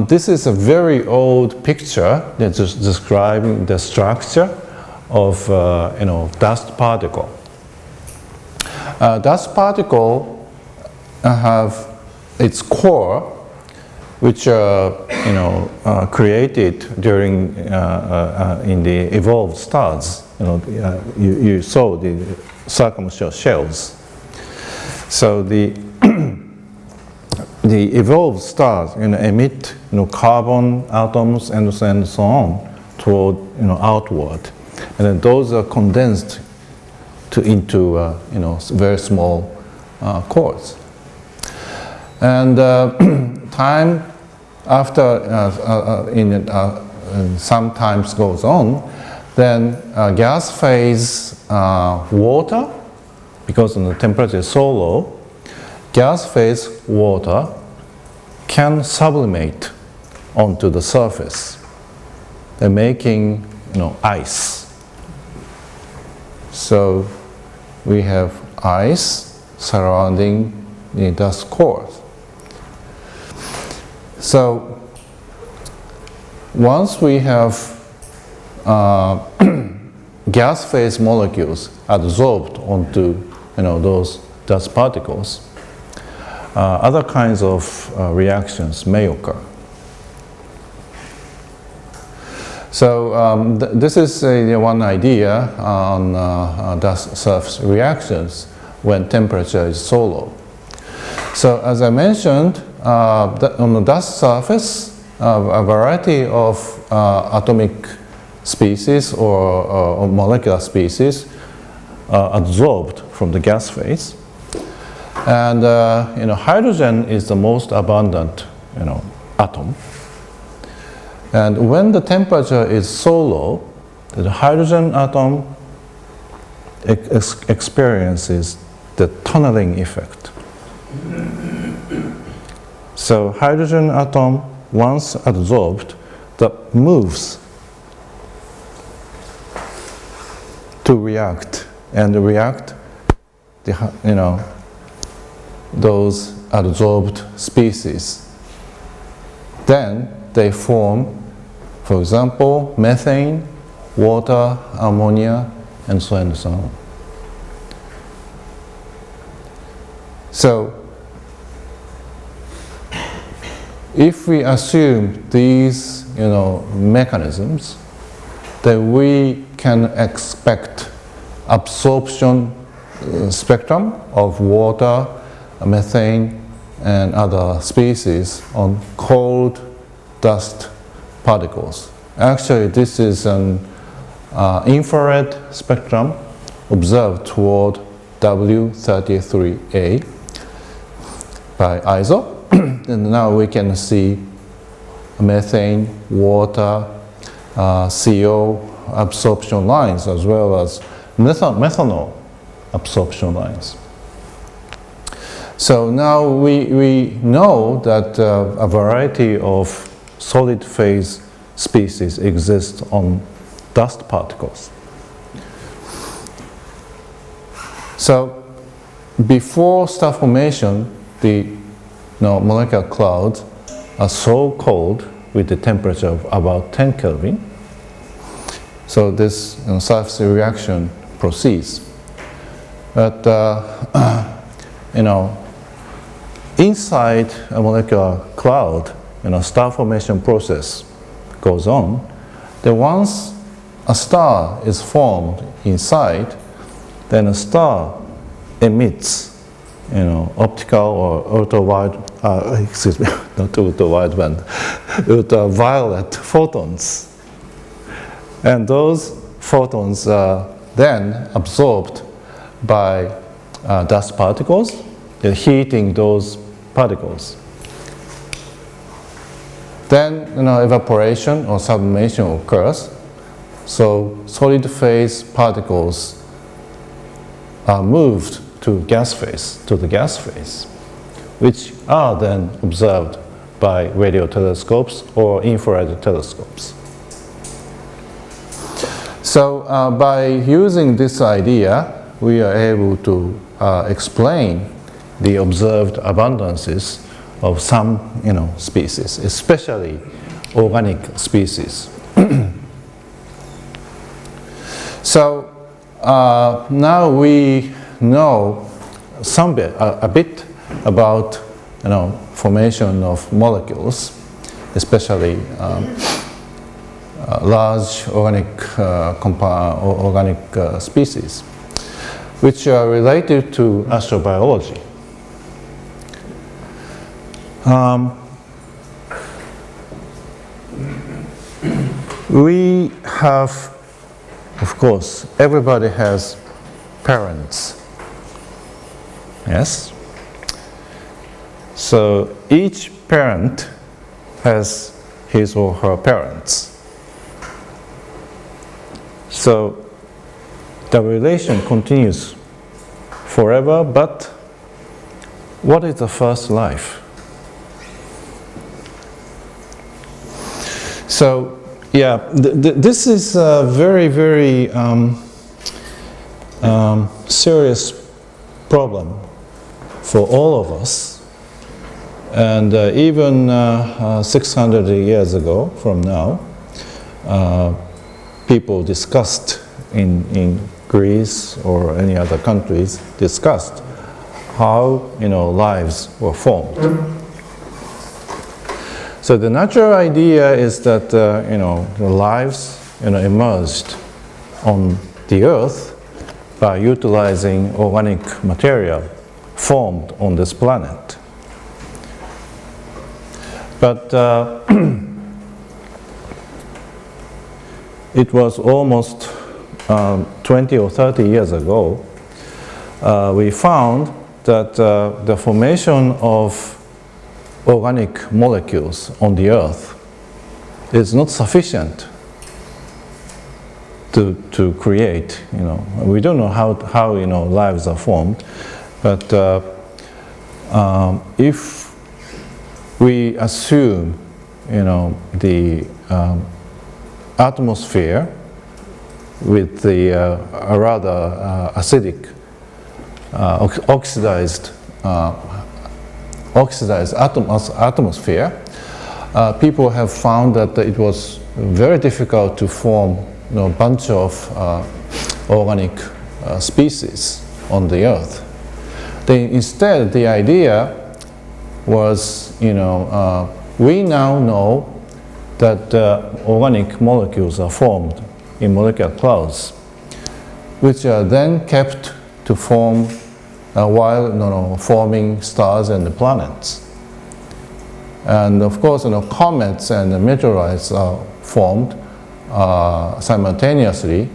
This is a very old picture that's just describing the structure of dust particle. Dust particle have its core, which are created during in the evolved stars. You saw the circumshell shells. So the the evolved stars emit carbon atoms and so on toward outward, and then those are condensed into very small cores. And time after sometimes goes on, then gas phase water, because the temperature is so low, gas phase water can sublimate onto the surface, making ice. So we have ice surrounding the dust cores. So once we have gas phase molecules adsorbed onto those dust particles, other kinds of reactions may occur. So this is one idea on dust surface reactions when temperature is so low. So as I mentioned, on the dust surface, a variety of atomic species or molecular species are absorbed from the gas phase. And hydrogen is the most abundant atom. And when the temperature is so low, the hydrogen atom experiences the tunneling effect. So hydrogen atom, once absorbed, that moves to react those adsorbed species. Then they form, for example, methane, water, ammonia, and so on and so on. So if we assume these mechanisms, then we can expect absorption spectrum of water, methane, and other species on cold dust particles. Actually, this is an infrared spectrum observed toward W33A by ISO. And now we can see methane, water, CO, absorption lines as well as methanol absorption lines. So now we know that a variety of solid phase species exist on dust particles. So before star formation, the molecular clouds are so cold with the temperature of about 10 Kelvin. So this surface reaction proceeds. But inside a molecular cloud, star formation process goes on. Then once a star is formed inside, then a star emits, optical or ultraviolet photons. And those photons are then absorbed by dust particles, heating those particles. Then evaporation or sublimation occurs. So solid phase particles are moved to the gas phase, which are then observed by radio telescopes or infrared telescopes. So by using this idea, we are able to explain the observed abundances of some species, especially organic species. So now we know a bit about formation of molecules, especially large organic species, which are related to astrobiology. We have, of course, everybody has parents. Yes? So each parent has his or her parents. So the relation continues forever, but what is the first life? So, yeah, this is a very, very serious problem for all of us. And even 600 years ago from now, people discussed in Greece or any other countries discussed how lives were formed. So the natural idea is that the lives emerged on the Earth by utilizing organic material formed on this planet. But it was almost 20 or 30 years ago, we found that the formation of organic molecules on the Earth is not sufficient to create, we don't know how lives are formed, but if we assume, the atmosphere with the rather acidic, oxidized atmosphere, people have found that it was very difficult to form a bunch of organic species on the Earth. Instead, the idea was, we now know that organic molecules are formed in molecular clouds, which are then kept to form while forming stars and planets. And of course, comets and meteorites are formed simultaneously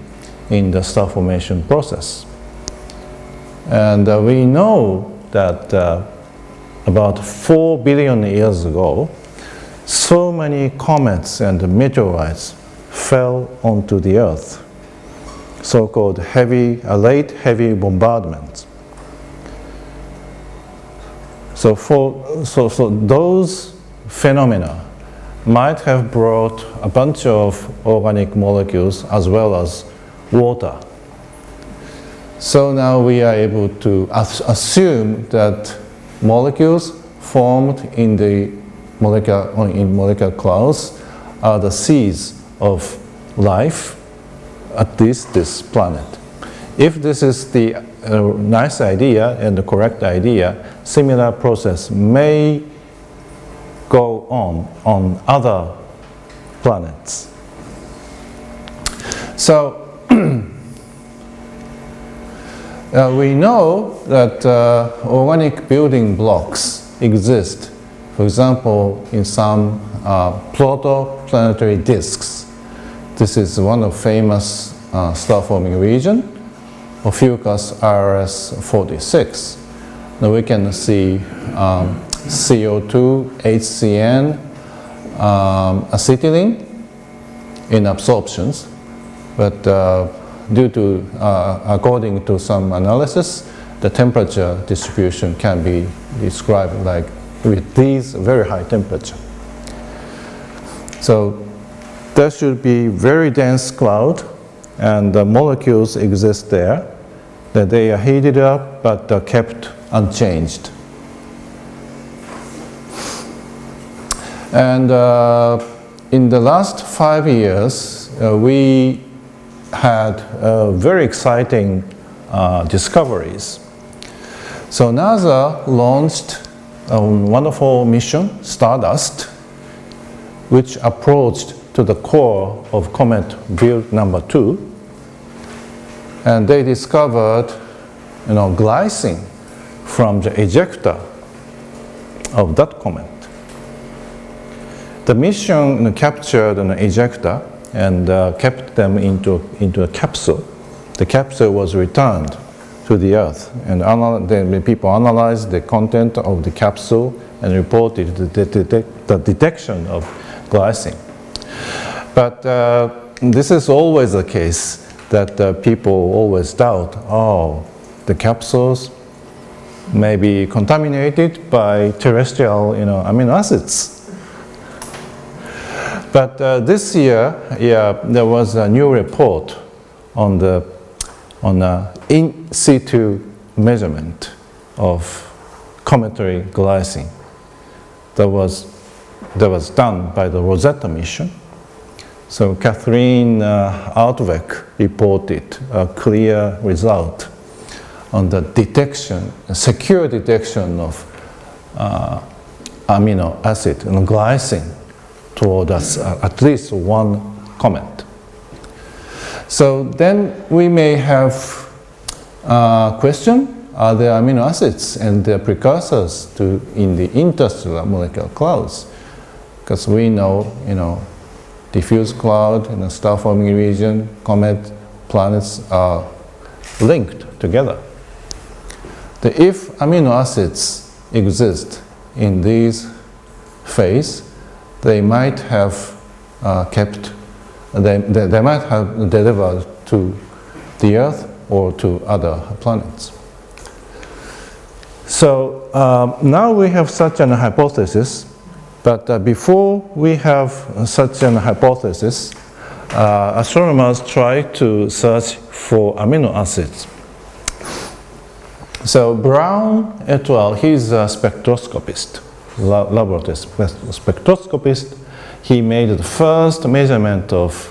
in the star formation process. And we know that about 4 billion years ago, so many comets and meteorites fell onto the Earth, so-called late heavy bombardment. So those phenomena might have brought a bunch of organic molecules as well as water. So now we are able to assume that molecules formed in the molecular clouds are the seeds of life, at least this planet. If this is the nice idea and the correct idea, similar process may go on other planets. So we know that organic building blocks exist, for example, in some protoplanetary disks. This is one of famous star-forming region, Ophiuchus RS-46. Now we can see CO2, HCN, acetylene in absorptions, but according to some analysis, the temperature distribution can be described like with these very high temperature. So there should be very dense cloud, and the molecules exist there, that they are heated up but are kept unchanged. And in the last 5 years, we had very exciting discoveries. So NASA launched a wonderful mission, Stardust, which approached to the core of comet Wild number 2, and they discovered, glycine from the ejector of that comet. The mission captured an ejector and kept them into a capsule. The capsule was returned to the Earth, and then people analyzed the content of the capsule and reported the detection of glycine. But this is always the case that people always doubt, the capsules may be contaminated by terrestrial amino acids. But this year, there was a new report on in situ measurement of cometary glycine that was done by the Rosetta mission. So Catherine Outweck reported a clear result on the secure detection of amino acid and glycine toward at least one comet. So then we may have a question, are there amino acids and their precursors in the interstellar molecular clouds? Because we know, diffuse cloud in the star-forming region, comet, planets are linked together. If amino acids exist in these phases, they might have they might have delivered to the Earth or to other planets. So now we have such an hypothesis, but before we have such an hypothesis, astronomers try to search for amino acids. So Brown et al., he's a spectroscopist, laboratory spectroscopist. He made the first measurement of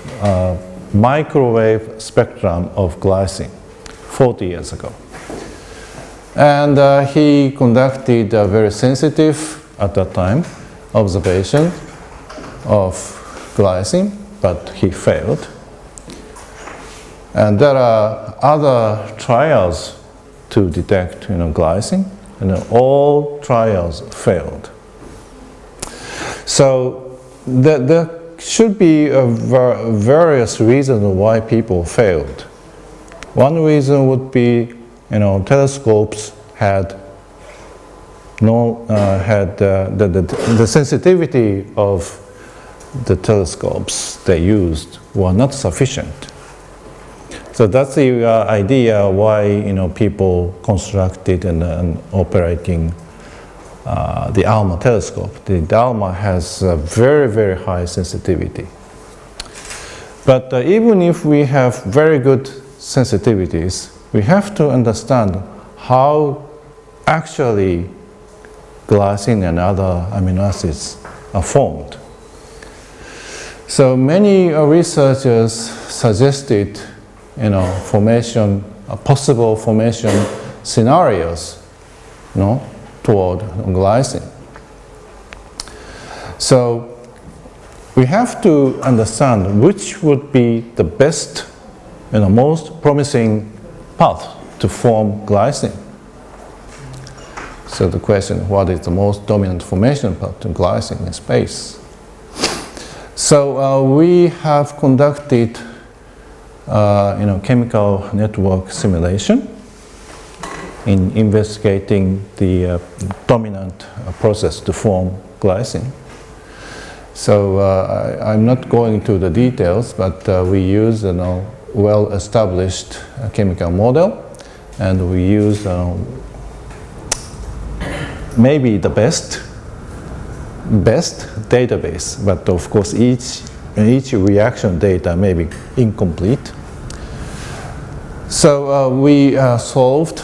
microwave spectrum of glycine 40 years ago. And he conducted a very sensitive, at that time, observation of glycine, but he failed. And there are other trials to detect glycine, and all trials failed. So there should be various reasons why people failed. One reason would be, telescopes had the sensitivity of the telescopes they used were not sufficient. So that's the idea why people constructed and operating the ALMA telescope. The ALMA has very, very high sensitivity. But even if we have very good sensitivities, we have to understand how actually glycine and other amino acids are formed. So many researchers suggested possible formation scenarios toward glycine. So we have to understand which would be the best, most promising path to form glycine. So the question, what is the most dominant formation path to glycine in space? So we have conducted chemical network simulation in investigating the dominant process to form glycine. So I'm not going to the details, but we use a well-established chemical model, and we use maybe the best database, but of course each reaction data may be incomplete. So we solved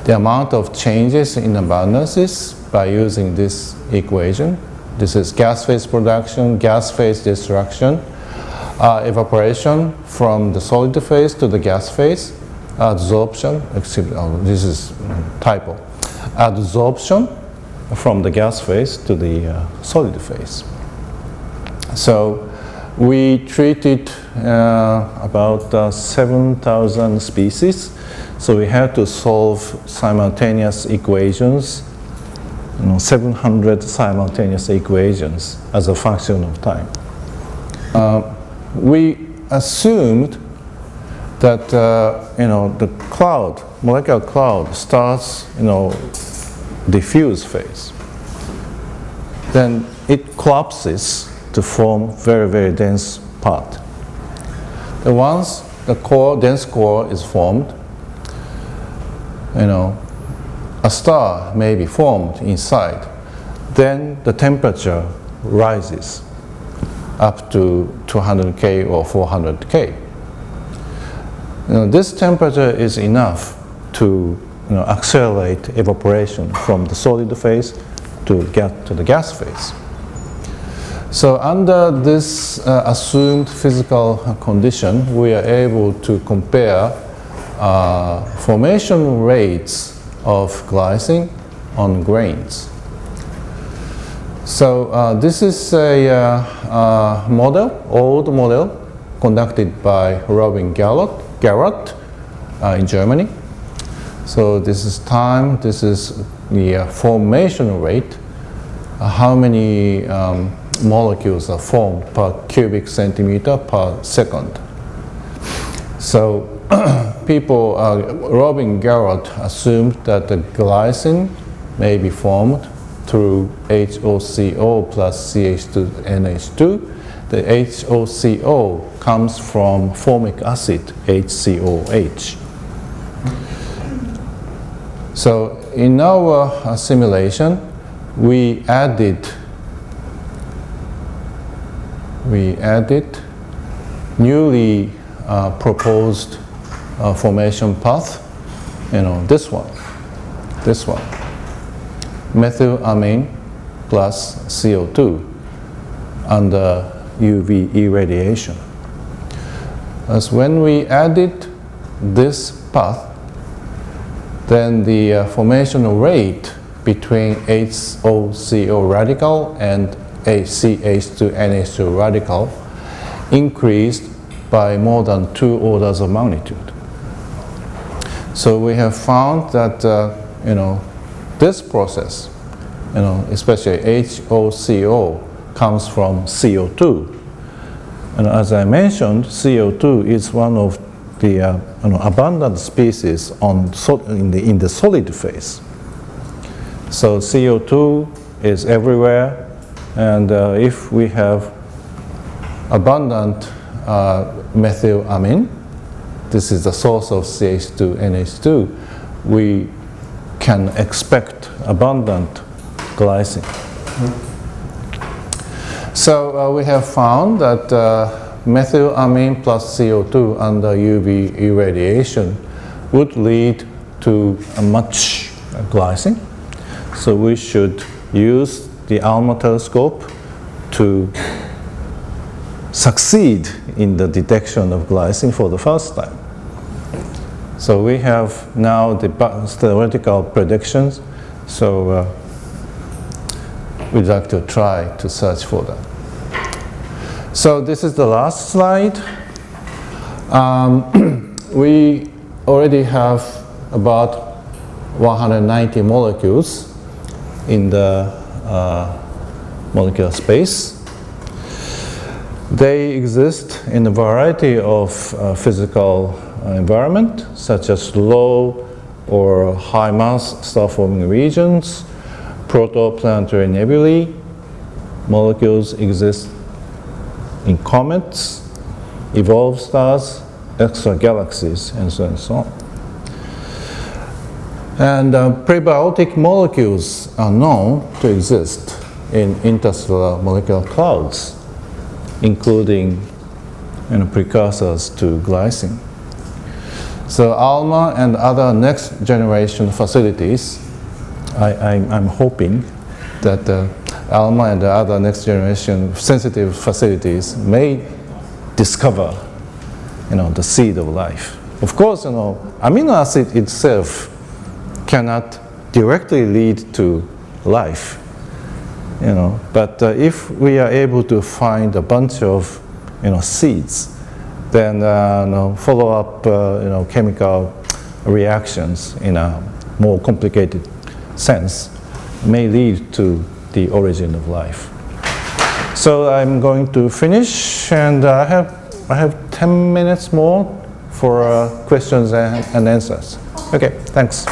the amount of changes in abundances by using this equation. This is gas phase production, gas phase destruction, evaporation from the solid phase to the gas phase, adsorption, this is typo, adsorption from the gas phase to the solid phase. So we treated about 7,000 species. So we had to solve simultaneous equations, 700 simultaneous equations as a function of time. We assumed that the cloud, molecular cloud, starts diffuse phase. Then it collapses to form very, very dense part. And once the dense core is formed, a star may be formed inside. Then the temperature rises up to 200K or 400K. This temperature is enough to accelerate evaporation from the solid phase to get to the gas phase. So under this assumed physical condition, we are able to compare formation rates of glycine on grains. So this is a old model conducted by Robin Garrott in Germany. So this is time, this is the formation rate, how many molecules are formed per cubic centimeter per second. So Robin Garrott assumed that the glycine may be formed through HOCO plus CH2NH2. The HOCO comes from formic acid, HCOH. So in our simulation, we added newly proposed formation path, this one, methylamine plus CO2 under UV irradiation. As when we added this path, then the formation rate between HOCO radical and CH2NH2 radical increased by more than 2 orders of magnitude. So we have found that this process, especially HOCO, comes from CO2. And as I mentioned, CO2 is one of the abundant species in the solid phase. So CO2 is everywhere, and if we have abundant methylamine, this is the source of CH2NH2, we can expect abundant glycine. So we have found that methylamine plus CO2 under UV irradiation would lead to a much glycine. So we should use the ALMA telescope to succeed in the detection of glycine for the first time. So we have now the theoretical predictions, so we'd like to try to search for that. So this is the last slide. We already have about 190 molecules in the molecular space. They exist in a variety of physical environment, such as low or high mass star-forming regions, protoplanetary nebulae. Molecules exist in comets, evolved stars, extra-galaxies, and so on and so on. And prebiotic molecules are known to exist in interstellar molecular clouds, including precursors to glycine. So ALMA and other next generation facilities, I'm hoping that ALMA and the other next generation sensitive facilities may discover the seed of life. Of course, amino acid itself cannot directly lead to life, but if we are able to find a bunch of seeds, then follow-up chemical reactions in a more complicated sense may lead to the origin of life. So I'm going to finish, and I have 10 minutes more for questions and answers. Okay, thanks.